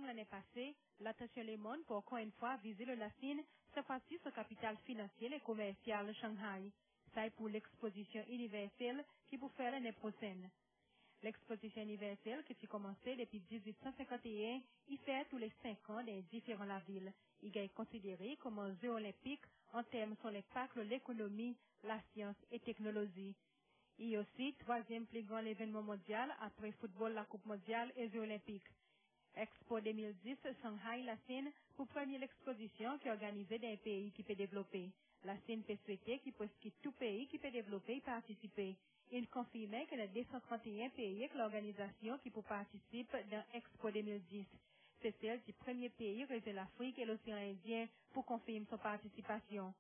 l'année passée, l'attention des mondes pour encore une fois viser le Lacine, cette fois-ci sur capital financier et commercial de Shanghai. Ça est pour l'exposition universelle qui pour faire l'année prochaine. L'exposition universelle qui a commencé depuis 1851, il fait tous les 5 ans dans différentes villes. Il est considéré comme un jeu olympique en termes sur l'impact de l'économie, la science et technologie. Il est aussi troisième plus grand événement mondial après football, la Coupe mondiale et Jeux olympiques. Expo 2010, Shanghai, la Chine, pour première exposition qui est organisée dans un pays qui peut développer. La Chine peut souhaiter qu'il presque tout pays qui peut développer et participer. Il confirmait qu'il y a 231 pays que l'organisation qui peut participer dans Expo 2010. C'est celle du premier pays région l'Afrique et l'océan Indien pour confirmer son participation.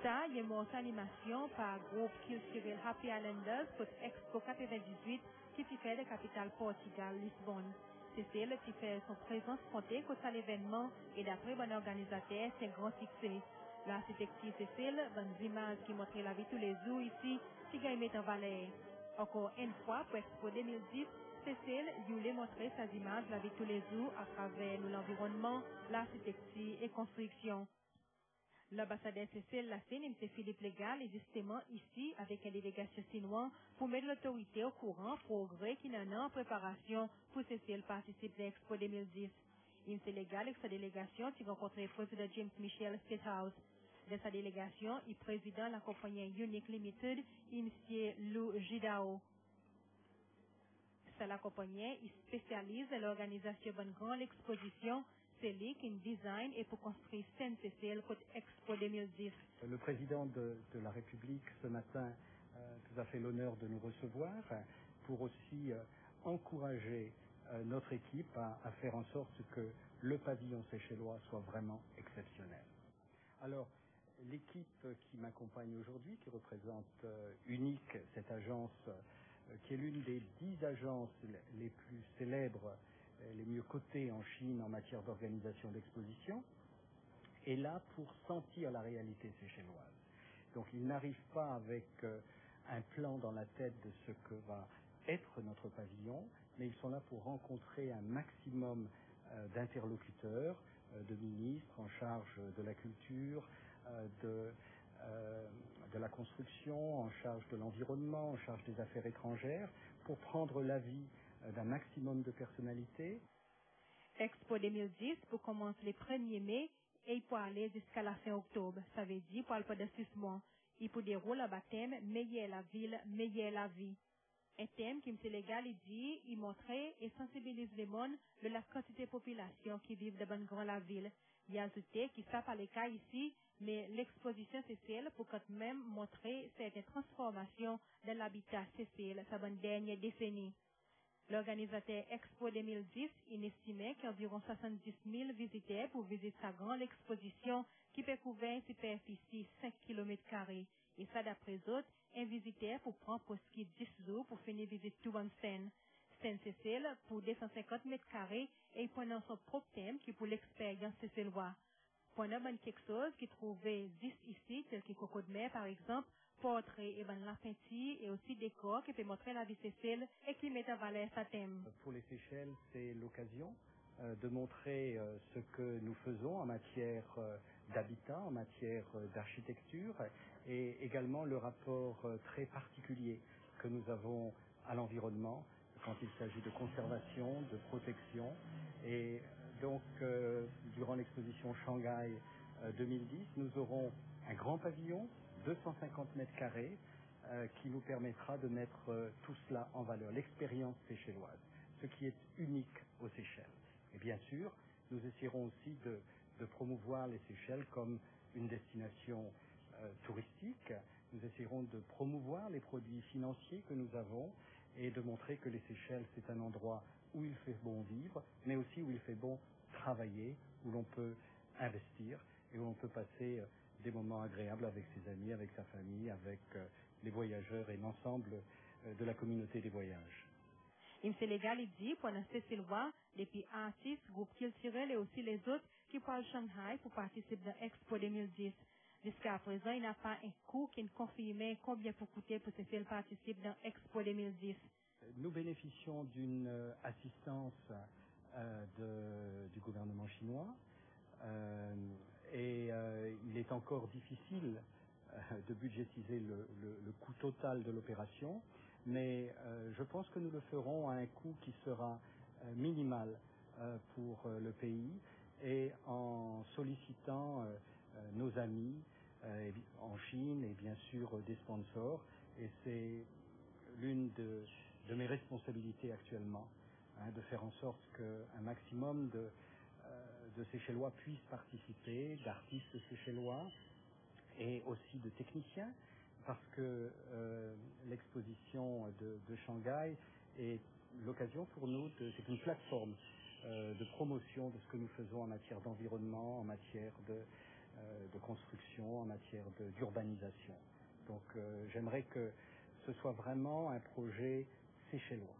Ça, il y a une animation par groupe culturel Happy Islanders pour Expo 98 qui fait de la capitale Portugal, Lisbonne. C'est celle qui fait son présence comptée contre l'événement et d'après bon organisateur, c'est un grand succès. L'architecture, c'est celle, bonnes images qui montrent la vie tous les jours ici, qui gagne mettre en valeur. Encore une fois, pour Expo 2010, c'est celle qui voulait montrer ces images la vie tous les jours à travers l'environnement, l'architecture et construction. L'ambassadeur Cécile Lassine, M. Philippe Légal, est justement ici avec la délégation chinoise pour mettre l'autorité au courant progrès qui n'en a en préparation pour Cécile participer à l'Expo 2010. M. Légal avec sa délégation qui rencontre le président James Michel Statehouse. De sa délégation, il président la compagnie Unique Limited, M. Lou Gidao. C'est la compagnie, il spécialise dans l'organisation d'une grande exposition c'est lui qui design et pour construire Sainte-Cécile pour Expo 2010. Le président de la République ce matin nous a fait l'honneur de nous recevoir pour aussi encourager notre équipe à faire en sorte que le pavillon séchellois soit vraiment exceptionnel. Alors, l'équipe qui m'accompagne aujourd'hui, qui représente Unique, cette agence qui est l'une des 10 agences les plus célèbres, les mieux cotées en Chine en matière d'organisation d'exposition, est là pour sentir la réalité séchelloise. Donc ils n'arrivent pas avec un plan dans la tête de ce que va être notre pavillon, mais ils sont là pour rencontrer un maximum d'interlocuteurs, de ministres en charge de la culture, de la construction, en charge de l'environnement, en charge des affaires étrangères, pour prendre l'avis d'un maximum de personnalités. Expo 2010 pour commencer le 1er mai et pour aller jusqu'à la fin octobre. Ça veut dire pour aller pendant 6 mois. Il peut dérouler le baptême, meilleure la ville, meilleure la vie. Un thème qui me légal, il dit, il montrait et sensibilise les monde de la quantité de population qui vivent dans la ville. Il a ajouté qu'il ça pas les cas ici, mais l'exposition c'est celle pour quand même montrer certaines transformations dans l'habitat c'est sa dernière décennie. L'organisateur Expo 2010, il estimait qu'environ 70 000 visiteurs pour visiter sa grande exposition qui peut couvrir une superficie 5 km². Et ça, d'après eux, un visiteur pour prendre pour ski 10 jours pour finir visiter tout en scène. Sainte-Cécile pour 250 m² et pendant son propre thème qui pour l'expérience cécilloise. Pendant quelque chose qui trouvait 10 ici, tel que Coco de mer par exemple, portrait et la peinture et aussi décor qui peut montrer la vie Cécile et qui met en valeur sa thème. Pour les Seychelles, c'est l'occasion de montrer ce que nous faisons en matière d'habitat, en matière d'architecture et également le rapport très particulier que nous avons à l'environnement quand il s'agit de conservation, de protection. Et donc, durant l'exposition Shanghai 2010, nous aurons un grand pavillon, 250 m², qui nous permettra de mettre tout cela en valeur, l'expérience séchelloise, ce qui est unique aux Seychelles. Et bien sûr, nous essaierons aussi de promouvoir les Seychelles comme une destination touristique. Nous essaierons de promouvoir les produits financiers que nous avons et de montrer que les Seychelles, c'est un endroit où il fait bon vivre, mais aussi où il fait bon travailler, où l'on peut investir et où l'on peut passer des moments agréables avec ses amis, avec sa famille, avec les voyageurs et l'ensemble de la communauté des voyages. Il me légal, il dit, pendant ces Sylvains, depuis artistes, groupes culturels et aussi les autres qui pour Shanghai pour participer dans Expo 2010. Jusqu'à présent, il n'y a pas un coût qui nous confirme combien pour coûter pour se faire participer dans Expo 2010. Nous bénéficions d'une assistance du gouvernement chinois et il est encore difficile de budgétiser le coût total de l'opération, mais je pense que nous le ferons à un coût qui sera minimal pour le pays et en sollicitant nos amis en Chine et bien sûr des sponsors, et c'est l'une de mes responsabilités actuellement, de faire en sorte qu'un maximum de Seychellois puissent participer, d'artistes seychellois et aussi de techniciens, parce que l'exposition de Shanghai est l'occasion pour nous, c'est une plateforme de promotion de ce que nous faisons en matière d'environnement, en matière de construction, en matière d'urbanisation. Donc j'aimerais que ce soit vraiment un projet seychellois.